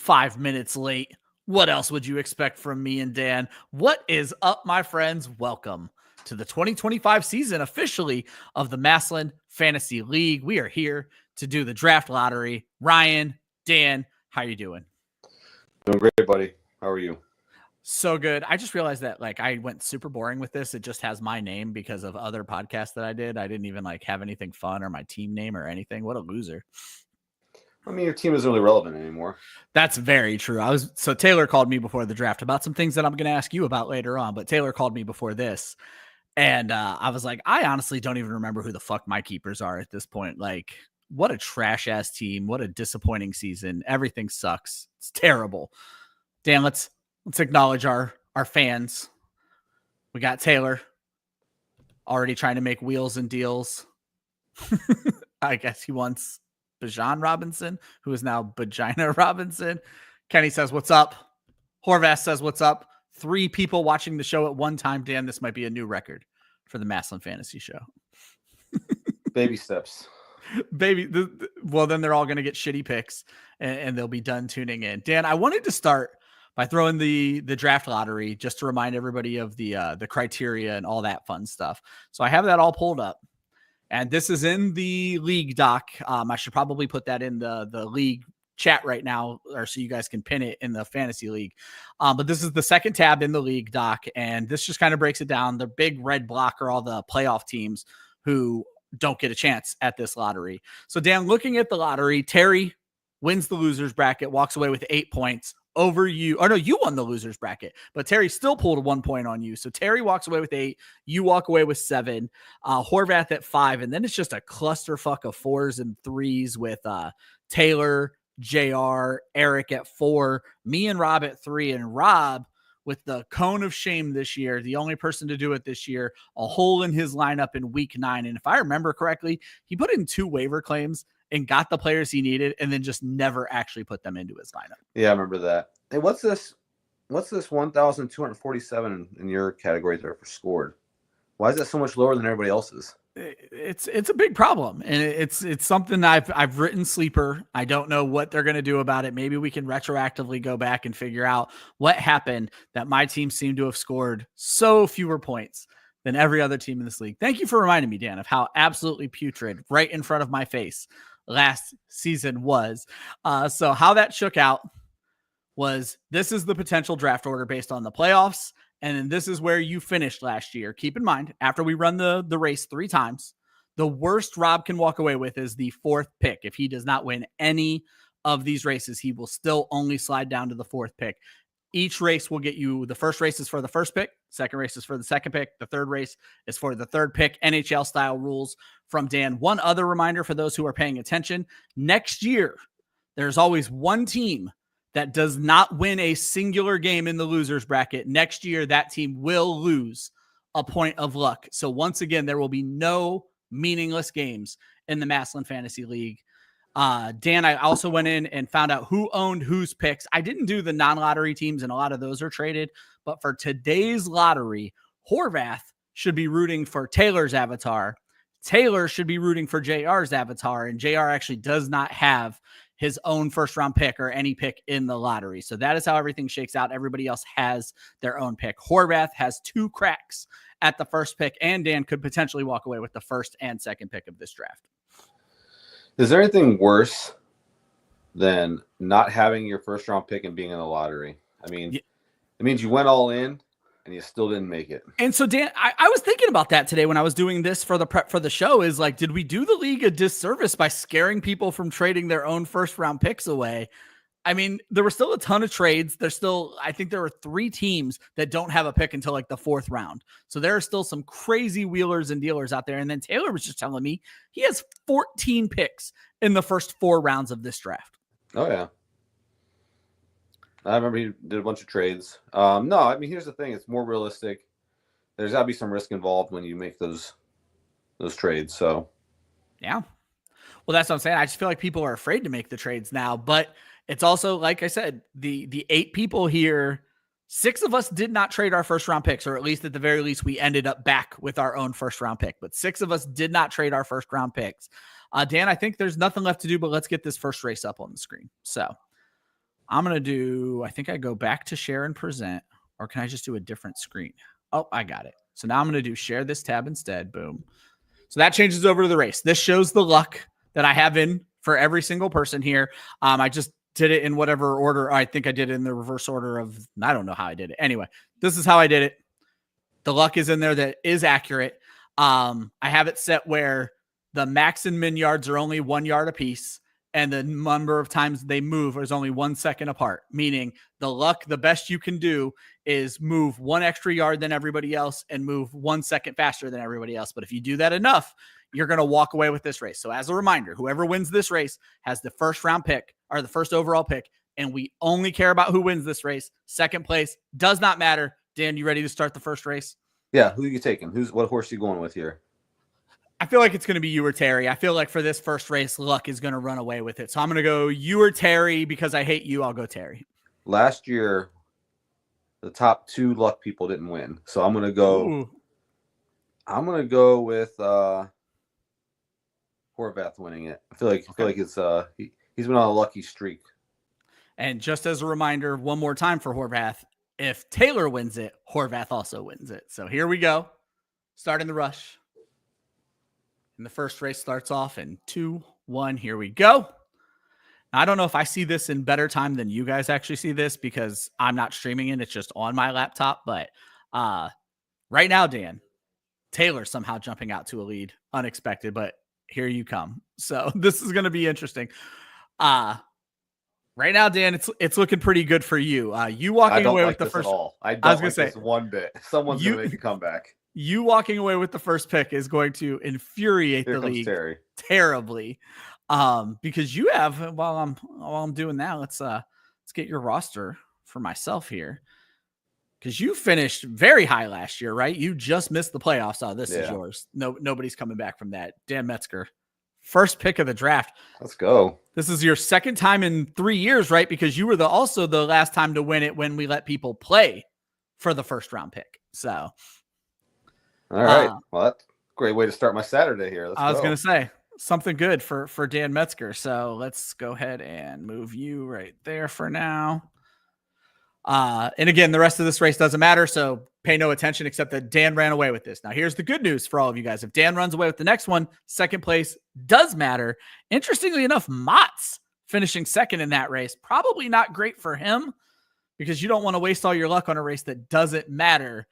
5 minutes late. What else would you expect from me and Dan? What is up, my friends? Welcome to the 2025 season officially of the Massillon Fantasy League. We are here to do the draft lottery. Ryan, Dan, how you doing? Doing great, buddy. How are you? So good. I just realized that I went super boring with this. It just has my name because of other podcasts that I did. I didn't even have anything fun or my team name or anything. What a loser. I mean, your team isn't really relevant anymore. That's very true. So Taylor called me before the draft about some things that I'm going to ask you about later on, but Taylor called me before this. And I was like, I honestly don't even remember who the fuck my keepers are at this point. What a trash ass team. What a disappointing season. Everything sucks. It's terrible. Dan, let's acknowledge our fans. We got Taylor already trying to make wheels and deals. I guess he wants Bijan Robinson, who is now Vagina Robinson. Kenny says, what's up? Horvath says, what's up? 3 people watching the show at one time. Dan, this might be a new record for the Massillon Fantasy Show. Baby steps. Well, then they're all going to get shitty picks and they'll be done tuning in. Dan, I wanted to start by throwing the draft lottery just to remind everybody of the criteria and all that fun stuff. So I have that all pulled up. And this is in the league doc. I should probably put that in the league chat right now, or so you guys can pin it in the fantasy league. But this is the second tab in the league doc, and this just kind of breaks it down. The big red block are all the playoff teams who don't get a chance at this lottery. So Dan, looking at the lottery, Terry wins the losers bracket, walks away with 8 points over you. Or no, you won the losers bracket, but Terry still pulled a 1 point on you. So Terry walks away with 8. You walk away with 7. Horvath at 5. And then it's just a clusterfuck of 4s and 3s with Taylor, JR, Eric at 4, me and Rob at 3. And Rob with the cone of shame this year, the only person to do it this year, a hole in his lineup in week 9. And if I remember correctly, he put in 2 waiver claims and got the players he needed and then just never actually put them into his lineup. Yeah, I remember that. Hey, what's this 1,247 in your category there for scored? Why is that so much lower than everybody else's? It's a big problem, and it's something I've written sleeper. I don't know what they're going to do about it. Maybe we can retroactively go back and figure out what happened that my team seemed to have scored so fewer points than every other team in this league. Thank you for reminding me, Dan, of how absolutely putrid right in front of my face last season was. So how that shook out was this is the potential draft order based on the playoffs. And then this is where you finished last year. Keep in mind, after we run the race 3 times, the worst Rob can walk away with is the 4th pick. If he does not win any of these races, he will still only slide down to the 4th pick. Each race will get you, the first race is for the first pick, second race is for the second pick, the third race is for the third pick, NHL style rules from Dan. One other reminder for those who are paying attention, next year, there's always one team that does not win a singular game in the losers bracket. Next year, that team will lose a point of luck. So once again, there will be no meaningless games in the Massillon Fantasy League. Dan, I also went in and found out who owned whose picks. I didn't do the non-lottery teams, and a lot of those are traded. But for today's lottery, Horvath should be rooting for Taylor's avatar. Taylor should be rooting for JR's avatar, and JR actually does not have his own first-round pick or any pick in the lottery. So that is how everything shakes out. Everybody else has their own pick. Horvath has 2 cracks at the first pick, and Dan could potentially walk away with the first and second pick of this draft. Is there anything worse than not having your first-round pick and being in the lottery? I mean, It means you went all in, and you still didn't make it. And so, Dan, I was thinking about that today when I was doing this for the prep for the show is did we do the league a disservice by scaring people from trading their own first round picks away? I mean, there were still a ton of trades. I think there were 3 teams that don't have a pick until the 4th round. So there are still some crazy wheelers and dealers out there. And then Taylor was just telling me he has 14 picks in the first 4 rounds of this draft. Oh, yeah. I remember he did a bunch of trades. No, I mean, here's the thing. It's more realistic. There's got to be some risk involved when you make those trades. So, yeah. Well, that's what I'm saying. I just feel like people are afraid to make the trades now. But it's also, like I said, the 8 people here, 6 of us did not trade our first-round picks, or at least at the very least, we ended up back with our own first-round pick. But 6 of us did not trade our first-round picks. Dan, I think there's nothing left to do, but let's get this first race up on the screen. So I'm going to do, I think I go back to share and present, or can I just do a different screen? Oh, I got it. So now I'm going to do share this tab instead. Boom. So that changes over to the race. This shows the luck that I have in for every single person here. I just did it in whatever order. I think I did it in the reverse order of, I don't know how I did it. Anyway, this is how I did it. The luck is in there that is accurate. I have it set where the max and min yards are only 1 yard apiece, and the number of times they move is only 1 second apart, meaning the luck, the best you can do is move 1 extra yard than everybody else and move 1 second faster than everybody else. But if you do that enough, you're going to walk away with this race. So as a reminder, whoever wins this race has the first round pick or the first overall pick, and we only care about who wins this race. Second place does not matter. Dan, you ready to start the first race? Yeah, who are you taking? What horse are you going with here? I feel like it's going to be you or Terry. I feel like for this first race, luck is going to run away with it. So I'm going to go you or Terry because I hate you. I'll go Terry. Last year, the top 2 luck people didn't win. So I'm going to go. Ooh. I'm going to go with Horvath winning it. I feel like it's he's been on a lucky streak. And just as a reminder, one more time for Horvath, if Taylor wins it, Horvath also wins it. So here we go. Starting the rush. And the first race starts off in 2, 1. Here we go. Now, I don't know if I see this in better time than you guys actually see this because I'm not streaming it. It's just on my laptop. But right now, Dan, Taylor somehow jumping out to a lead. Unexpected, but here you come. So this is going to be interesting. Right now, Dan, it's looking pretty good for you. You walking away with the first. I was going to say one bit. Someone's going to make a comeback. You walking away with the first pick is going to infuriate the league terribly, because you have. While I'm doing that, let's get your roster for myself here, because you finished very high last year, right? You just missed the playoffs. Oh, this is yours. Nobody's coming back from that. Dan Metzger, first pick of the draft. Let's go. This is your second time in 3 years, right? Because you were also the last time to win it when we let people play for the first round pick. So. All right. Well, that's a great way to start my Saturday here. I was going to say something good for Dan Metzger. So let's go ahead and move you right there for now. And again, the rest of this race doesn't matter. So pay no attention except that Dan ran away with this. Now, here's the good news for all of you guys. If Dan runs away with the next one, second place does matter. Interestingly enough, Mott's finishing second in that race. Probably not great for him because you don't want to waste all your luck on a race that doesn't matter.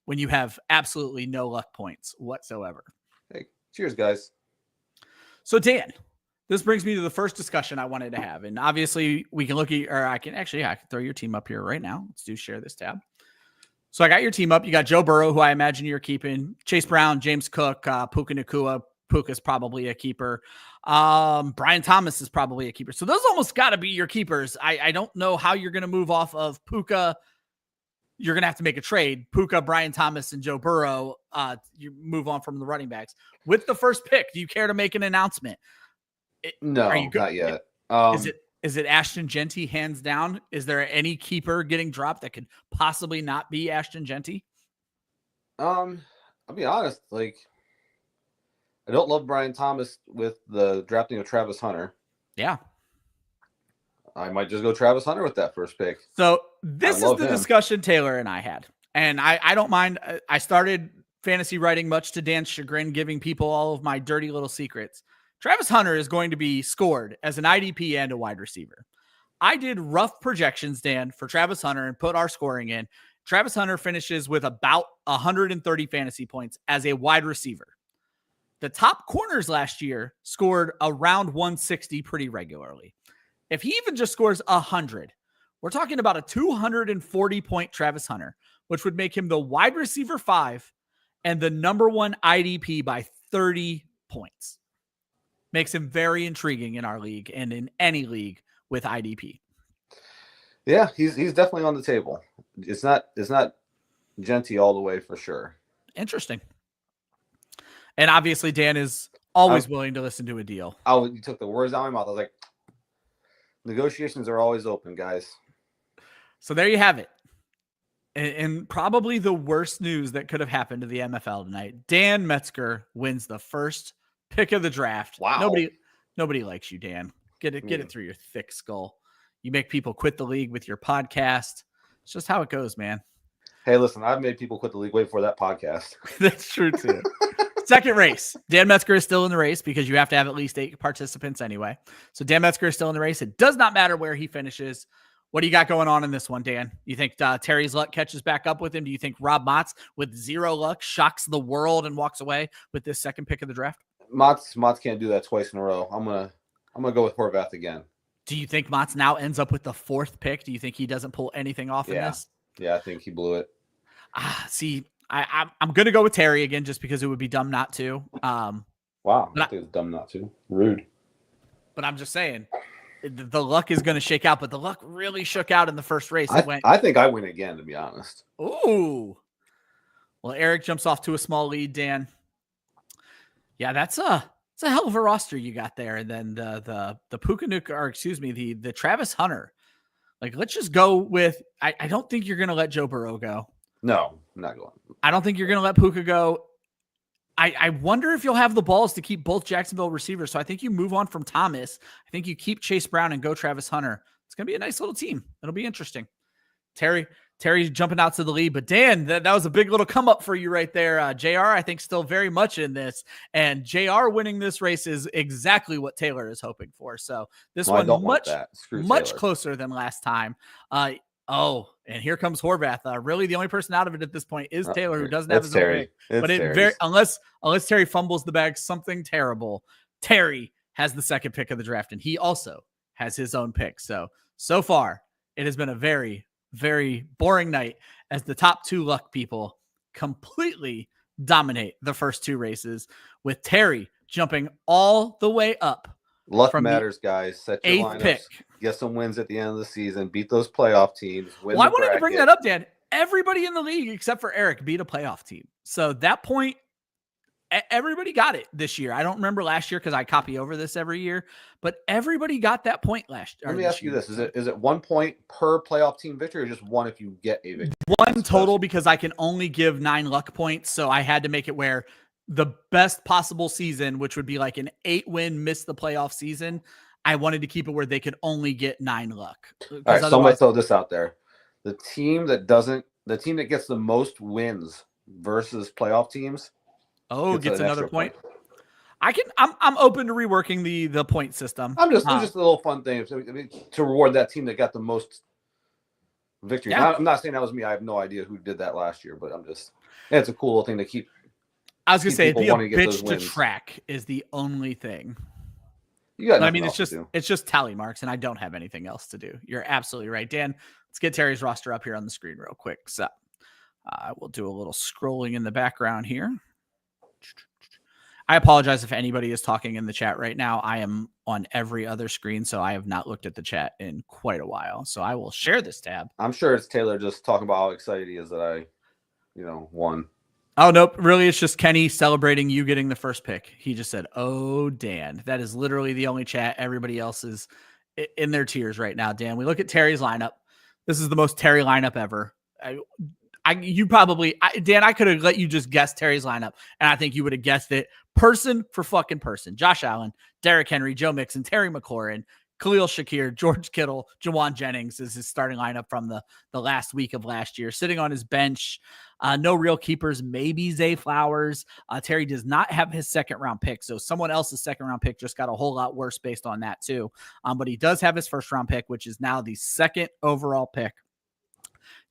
When you have absolutely no luck points whatsoever. Hey, cheers, guys. So, Dan, this brings me to the first discussion I wanted to have. And obviously, we can look at, or I can throw your team up here right now. Let's share this tab. So, I got your team up. You got Joe Burrow, who I imagine you're keeping, Chase Brown, James Cook, Puka Nacua. Puka's probably a keeper. Brian Thomas is probably a keeper. So, those almost got to be your keepers. I don't know how you're going to move off of Puka. You're going to have to make a trade. Puka, Brian Thomas, and Joe Burrow, you move on from the running backs. With the first pick, do you care to make an announcement? No, not yet. Is it Ashton Genty hands down? Is there any keeper getting dropped that could possibly not be Ashton Genty? I'll be honest. I don't love Brian Thomas with the drafting of Travis Hunter. Yeah. I might just go Travis Hunter with that first pick. So this is the discussion Taylor and I had. And I don't mind. I started fantasy writing much to Dan's chagrin, giving people all of my dirty little secrets. Travis Hunter is going to be scored as an IDP and a wide receiver. I did rough projections, Dan, for Travis Hunter and put our scoring in. Travis Hunter finishes with about 130 fantasy points as a wide receiver. The top corners last year scored around 160 pretty regularly. If he even just scores 100, we're talking about a 240-point Travis Hunter, which would make him the wide receiver 5 and the number 1 IDP by 30 points. Makes him very intriguing in our league and in any league with IDP. Yeah, he's definitely on the table. It's not Genty all the way for sure. Interesting. And obviously, Dan is always willing to listen to a deal. You took the words out of my mouth. I was like, negotiations are always open, guys. So there you have it. And probably the worst news that could have happened to the MFL tonight. Dan Metzger wins the first pick of the draft. Wow. Nobody likes you, Dan. Get it through your thick skull. You make people quit the league with your podcast. It's just how it goes, man. Hey, listen, I've made people quit the league way before that podcast. That's true too. Second race. Dan Metzger is still in the race because you have to have at least 8 participants anyway. So Dan Metzger is still in the race. It does not matter where he finishes. What do you got going on in this one, Dan? You think Terry's luck catches back up with him? Do you think Rob Motts, with 0 luck, shocks the world and walks away with this second pick of the draft? Motts can't do that twice in a row. I'm gonna go with Horvath again. Do you think Motts now ends up with the 4th pick? Do you think he doesn't pull anything off in this? Yeah, I think he blew it. See, I'm going to go with Terry again just because it would be dumb not to. Wow, I think it's dumb not to. Rude. But I'm just saying, the luck is going to shake out, but the luck really shook out in the first race. I think I win again, to be honest. Ooh. Well, Eric jumps off to a small lead, Dan. Yeah, it's a hell of a roster you got there. And then the Pukanuk, or excuse me, the Travis Hunter. Like, let's just go with, I don't think you're going to let Joe Burrow go. No, I'm not going. I don't think you're going to let Puka go. I wonder if you'll have the balls to keep both Jacksonville receivers. So I think you move on from Thomas. I think you keep Chase Brown and go Travis Hunter. It's going to be a nice little team. It'll be interesting. Terry's jumping out to the lead, but Dan, that was a big little come up for you right there. JR, I think, still very much in this, and JR winning this race is exactly what Taylor is hoping for. So this one much closer than last time. And here comes Horvath. Really, the only person out of it at this point is Taylor, who doesn't have his own pick. But unless Terry fumbles the bag, something terrible, Terry has the second pick of the draft, and he also has his own pick. So far, it has been a very, very boring night as the top 2 luck people completely dominate the first 2 races, with Terry jumping all the way up. Luck matters, guys. Set your 8th lineups. Pick. Get some wins at the end of the season. Beat those playoff teams. I wanted to bring that up, Dan. Everybody in the league except for Eric beat a playoff team. So that point, everybody got it this year. I don't remember last year because I copy over this every year, but everybody got that point last year. Let me ask you this. Is it 1 point per playoff team victory, or just 1 if you get a victory? 1 total, because I can only give 9 luck points. So I had to make it where the best possible season, which would be like an 8-win, miss the playoff season, I wanted to keep it where they could only get 9 luck. All right, so I'm going to throw this out there. The team that gets the most wins versus playoff teams gets another point. I'm open to reworking the point system. It's just a little fun thing to reward that team that got the most victories. Yeah. I'm not saying that was me. I have no idea who did that last year, but it's a cool little thing to keep. I was going to say, it'd be a bitch to track is the only thing. It's just tally marks, and I don't have anything else to do. You're absolutely right. Dan, let's get Terry's roster up here on the screen real quick. So I will do a little scrolling in the background here. I apologize if anybody is talking in the chat right now. I am on every other screen, so I have not looked at the chat in quite a while. So I will share this tab. I'm sure it's Taylor just talking about how excited he is that I, won. Oh, nope. Really, it's just Kenny celebrating you getting the first pick. He just said, "Oh, Dan." That is literally the only chat. Everybody else is in their tears right now, Dan. We look at Terry's lineup. This is the most Terry lineup ever. Dan, I could have let you just guess Terry's lineup, and I think you would have guessed it person for fucking person. Josh Allen, Derrick Henry, Joe Mixon, Terry McLaurin, Khalil Shakir, George Kittle, Jawan Jennings is his starting lineup from the last week of last year. Sitting on his bench, no real keepers, maybe Zay Flowers. Terry does not have his second-round pick, so someone else's second-round pick just got a whole lot worse based on that too. But he does have his first-round pick, which is now the second overall pick.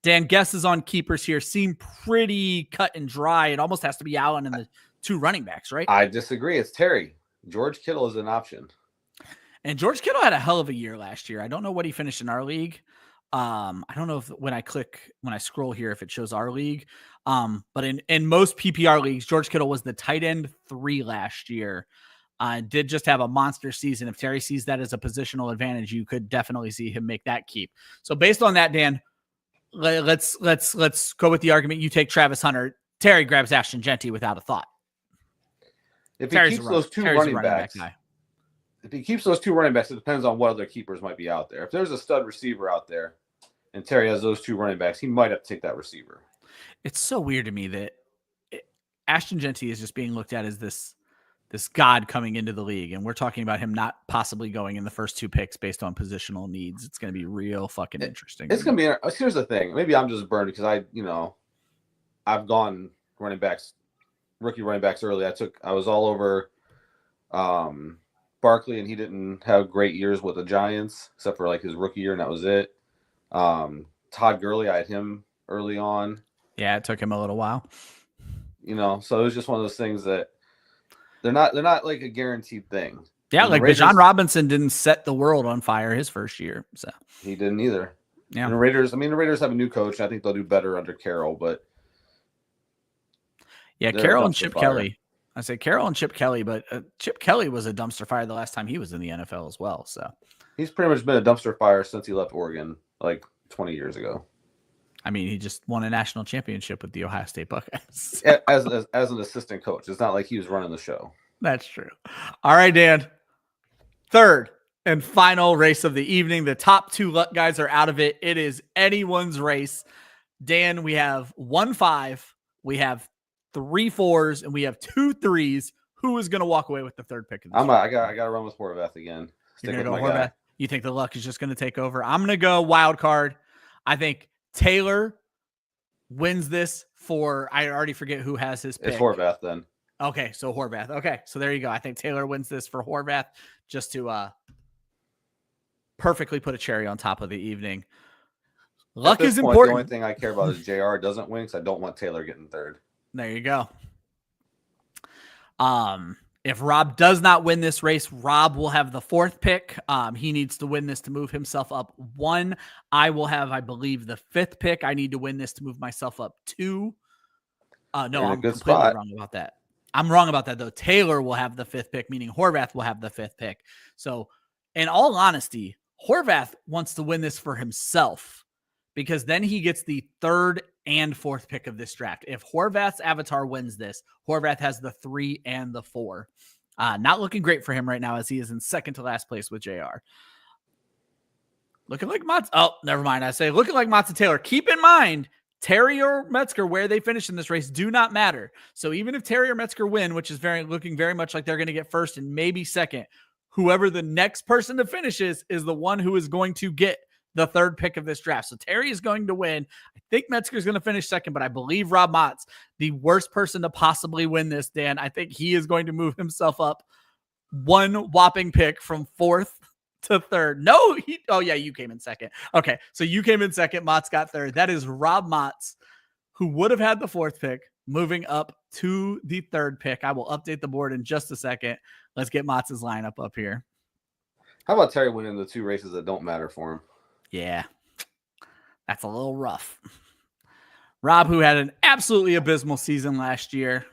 Dan, guesses on keepers here seem pretty cut and dry. It almost has to be Allen and the 2 running backs, right? I disagree. It's Terry. George Kittle is an option. And George Kittle had a hell of a year last year. I don't know what he finished in our league. I don't know if when I scroll here, if it shows our league. But in most PPR leagues, George Kittle was the tight end 3 last year. Did just have a monster season. If Terry sees that as a positional advantage, you could definitely see him make that keep. So based on that, Dan, let's go with the argument. You take Travis Hunter. Terry grabs Ashton Genty without a thought. If he keeps those 2 running backs, it depends on what other keepers might be out there. If there's a stud receiver out there and Terry has those 2 running backs, he might have to take that receiver. It's so weird to me that Ashton Genty is just being looked at as this this god coming into the league, and we're talking about him not possibly going in the first 2 picks based on positional needs. It's going to be real fucking interesting. It's going to be. Here's the thing. Maybe I'm just burned because I've gone rookie running backs early. I was all over Barkley, and he didn't have great years with the Giants except for like his rookie year, and that was it. Todd Gurley, I had him early on. Yeah, it took him a little while. So it was just one of those things that they're not like a guaranteed thing. Yeah, like Bijan Robinson didn't set the world on fire his first year, so he didn't either. Yeah, and the Raiders have a new coach. And I think they'll do better under Carroll, but yeah, Carroll and Chip Kelly. I say Carroll and Chip Kelly, but Chip Kelly was a dumpster fire the last time he was in the NFL as well. So he's pretty much been a dumpster fire since he left Oregon, like 20 years ago. I mean, he just won a national championship with the Ohio State Buckeyes. as an assistant coach. It's not like he was running the show. That's true. All right, Dan. Third and final race of the evening. The top 2 luck guys are out of it. It is anyone's race. Dan, we have 1 5. We have 3 4s, and we have 2 3s. Who is going to walk away with the third pick? I got to run with Horvath again. You're going to go Horvath? You think the luck is just going to take over? I'm going to go wild card. I think Taylor wins this for, I already forget who has his pick. It's Horvath then. Okay, so Horvath. Okay, so there you go. I think Taylor wins this for Horvath just to perfectly put a cherry on top of the evening. Luck is important. The only thing I care about is JR doesn't win because I don't want Taylor getting third. There you go. If Rob does not win this race, Rob will have the 4th pick. He needs to win this to move himself up 1. I will have, I believe, the 5th pick. I need to win this to move myself up 2. No, I'm completely wrong about that. I'm wrong about that, though. Taylor will have the 5th pick, meaning Horvath will have the 5th pick. So, in all honesty, Horvath wants to win this for himself because then he gets the 3rd and 4th pick of this draft. If Horvath's avatar wins this, Horvath has the 3 and the 4. Not looking great for him right now as he is in second to last place with JR. Looking like Matz. Oh, never mind. I say looking like Matz and Taylor. Keep in mind, Terry or Metzger, where they finish in this race, do not matter. So even if Terry or Metzger win, which is looking very much like they're going to get first and maybe second, whoever the next person to finish is the one who is going to get the 3rd pick of this draft. So Terry is going to win. I think Metzger is going to finish second, but I believe Rob Mott's the worst person to possibly win this, Dan. I think he is going to move himself up 1 whopping pick from 4th to 3rd. No, you came in second. Okay, so you came in second. Mott's got 3rd. That is Rob Mott's, who would have had the 4th pick, moving up to the 3rd pick. I will update the board in just a second. Let's get Mott's lineup up here. How about Terry winning the 2 races that don't matter for him? Yeah, that's a little rough. Rob, who had an absolutely abysmal season last year.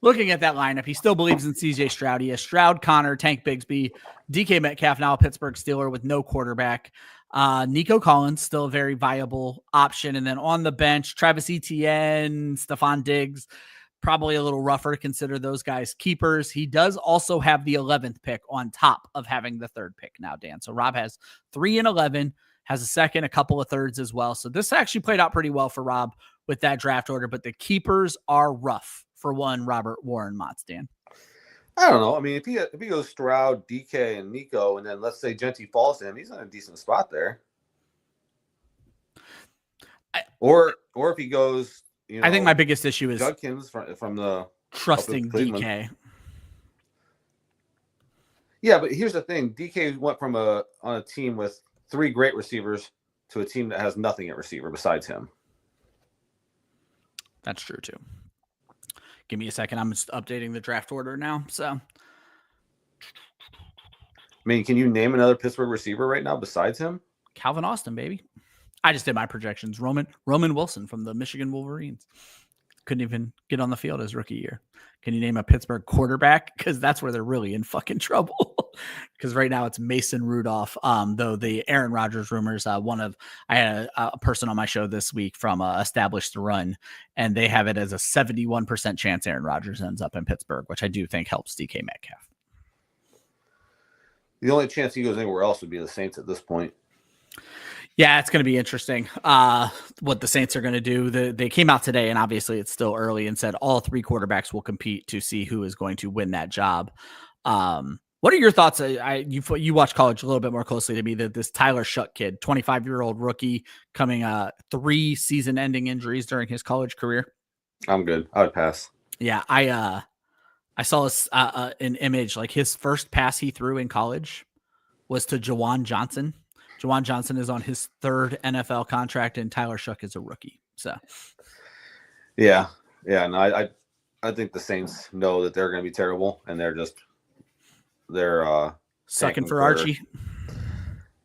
Looking at that lineup, he still believes in CJ Stroud. He has Stroud, Connor, Tank Bigsby, DK Metcalf, now a Pittsburgh Steeler with no quarterback. Nico Collins, still a very viable option. And then on the bench, Travis Etienne, Stephon Diggs, probably a little rougher to consider those guys keepers. He does also have the 11th pick on top of having the 3rd pick now, Dan. So Rob has 3 and 11, has a 2nd, a couple of 3rds as well. So this actually played out pretty well for Rob with that draft order, but the keepers are rough for one Robert Warren Motts, Dan. I don't know. I mean, if he goes Stroud, DK, and Nico, and then let's say Genty falls to him, he's in a decent spot there. Or if he goes, I think my biggest issue is Judkins from the trusting DK. Yeah, but here's the thing: DK went from on a team with 3 great receivers to a team that has nothing at receiver besides him. That's true too. Give me a second. I'm just updating the draft order now. So, I mean, can you name another Pittsburgh receiver right now besides him? Calvin Austin, baby. I just did my projections. Roman Wilson from the Michigan Wolverines. Couldn't even get on the field his rookie year. Can you name a Pittsburgh quarterback? Because that's where they're really in fucking trouble. Because right now it's Mason Rudolph. Though the Aaron Rodgers rumors, I had a person on my show this week from Established the Run, and they have it as a 71% chance Aaron Rodgers ends up in Pittsburgh, which I do think helps DK Metcalf. The only chance he goes anywhere else would be the Saints at this point. Yeah, it's going to be interesting what the Saints are going to do. They came out today, and obviously it's still early, and said all 3 quarterbacks will compete to see who is going to win that job. What are your thoughts? You watch college a little bit more closely to me. That this Tyler Shuck kid, 25-year-old rookie, coming 3 season-ending injuries during his college career. I'm good. I would pass. Yeah, I saw an image, like his first pass he threw in college was to Jawan Johnson. Jawan Johnson is on his 3rd NFL contract, and Tyler Shuck is a rookie. So, yeah. No, I think the Saints know that they're going to be terrible, and they're sucking for Archie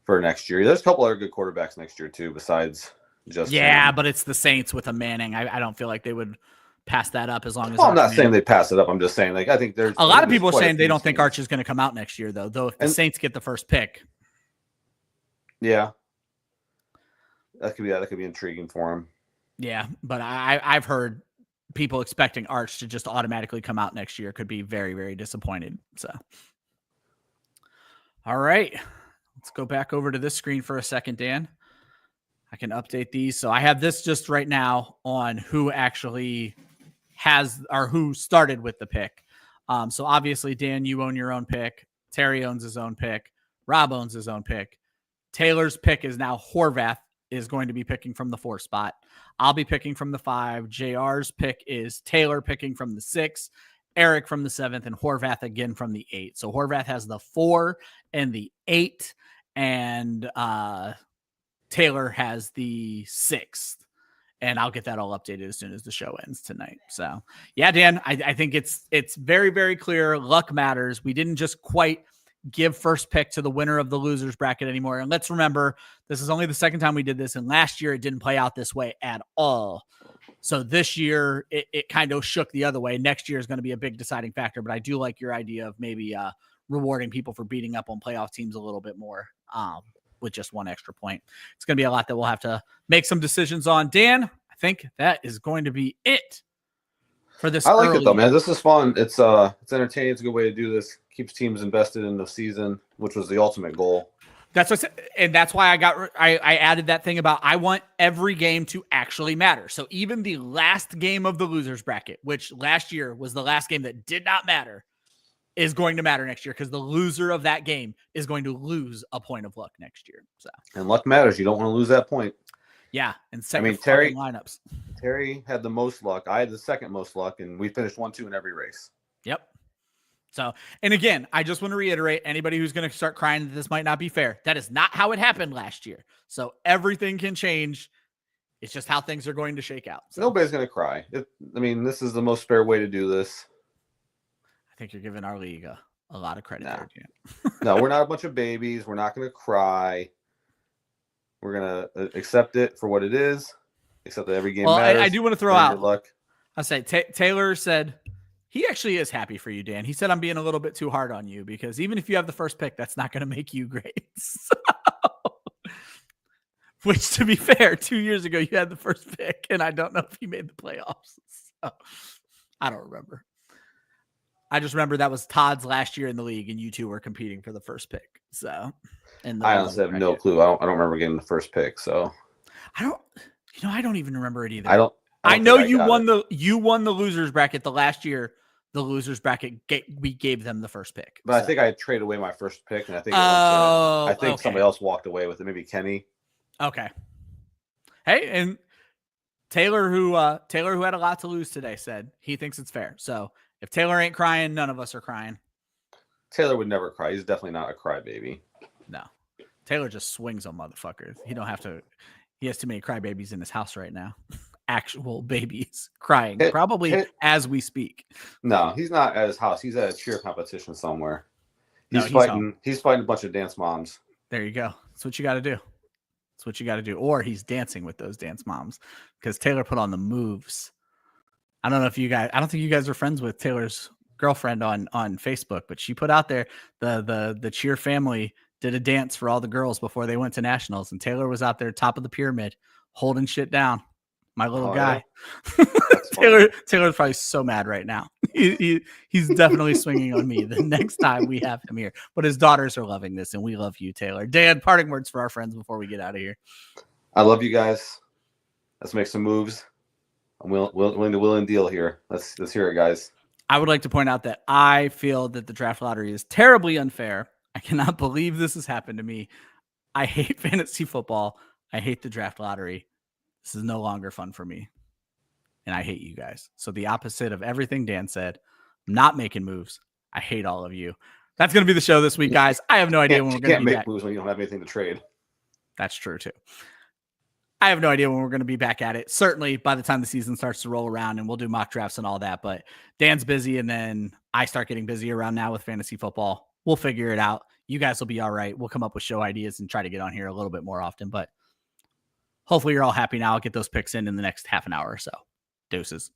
for next year. There's a couple other good quarterbacks next year too, besides just him. But it's the Saints with a Manning. I don't feel like they would pass that up as long as. Well, I'm not saying they pass it up. I'm just saying, like, I think there's a lot of people saying they don't think Arch is going to come out next year, though. Though if the Saints get the first pick, yeah, that could be intriguing for him. Yeah, but I've heard people expecting Arch to just automatically come out next year could be very, very disappointed. So, all right, let's go back over to this screen for a second, Dan. I can update these. So I have this just right now on who actually has or who started with the pick. So obviously, Dan, you own your own pick. Terry owns his own pick. Rob owns his own pick. Taylor's pick is now Horvath is going to be picking from the 4 spot. I'll be picking from the 5. JR's pick is Taylor picking from the 6, Eric from the 7th, and Horvath again from the 8. So Horvath has the 4 and the 8, and Taylor has the 6th. And I'll get that all updated as soon as the show ends tonight. So, yeah, Dan, I think it's very, very clear. Luck matters. We didn't just quite give first pick to the winner of the losers bracket anymore. And let's remember, this is only the second time we did this. And last year, it didn't play out this way at all. So this year, it kind of shook the other way. Next year is going to be a big deciding factor. But I do like your idea of maybe rewarding people for beating up on playoff teams a little bit more with just 1 extra point. It's going to be a lot that we'll have to make some decisions on. Dan, I think that is going to be it for this. I like it though, man. This is fun. It's entertaining. It's a good way to do this. Keeps teams invested in the season, which was the ultimate goal. That's what, and that's why I added that thing about I want every game to actually matter. So even the last game of the losers bracket, which last year was the last game that did not matter, is going to matter next year because the loser of that game is going to lose a point of luck next year. So, and luck matters. You don't want to lose that point. Yeah, and Terry lineups. Terry had the most luck. I had the second most luck, and we finished 1-2 in every race. Yep. So, and again, I just want to reiterate, anybody who's going to start crying that this might not be fair, that is not how it happened last year. So everything can change. It's just how things are going to shake out. So. Nobody's going to cry. This is the most fair way to do this. I think you're giving our league a lot of credit there, No, we're not a bunch of babies. We're not going to cry. We're going to accept it for what it is, accept that every game matters. I do want to throw out, luck. I'll say Taylor said he actually is happy for you, Dan. He said, I'm being a little bit too hard on you because even if you have the first pick, that's not going to make you great. So, which, to be fair, 2 years ago, you had the first pick, and I don't know if you made the playoffs. So, I don't remember. I just remember that was Todd's last year in the league, and you two were competing for the first pick. So, and I honestly have no clue. I don't remember getting the first pick. So, I don't even remember it either. I know you won the losers bracket the last year. The losers bracket, we gave them the first pick. But I think I traded away my first pick, and I think somebody else walked away with it. Maybe Kenny. Okay. Hey, and Taylor, who had a lot to lose today, said he thinks it's fair. So if Taylor ain't crying, none of us are crying. Taylor would never cry. He's definitely not a crybaby. No. Taylor just swings on motherfuckers. He has too many crybabies in his house right now. Actual babies crying, probably as we speak. No, he's not at his house. He's at a cheer competition somewhere. He's fighting a bunch of dance moms. There you go. That's what you got to do. That's what you got to do. Or he's dancing with those dance moms because Taylor put on the moves. I don't think you guys are friends with Taylor's girlfriend on Facebook, but she put out there the cheer family did a dance for all the girls before they went to nationals. And Taylor was out there top of the pyramid holding shit down. my little guy. Yeah. Taylor's probably so mad right now. He's definitely swinging on me the next time we have him here. But his daughters are loving this, and we love you, Taylor. Dan, parting words for our friends before we get out of here. I love you guys. Let's make some moves. I'm willing to will and deal here. Let's hear it, guys. I would like to point out that I feel that the draft lottery is terribly unfair. I cannot believe this has happened to me. I hate fantasy football. I hate the draft lottery. This is no longer fun for me. And I hate you guys. So the opposite of everything Dan said, I'm not making moves. I hate all of you. That's going to be the show this week, guys. I have no idea when we're going to be back. You can't make moves when you don't have anything to trade. That's true, too. I have no idea when we're going to be back at it. Certainly by the time the season starts to roll around, and we'll do mock drafts and all that. But Dan's busy, and then I start getting busy around now with fantasy football. We'll figure it out. You guys will be all right. We'll come up with show ideas and try to get on here a little bit more often. But hopefully you're all happy now. I'll get those picks in the next half an hour or so. Deuces.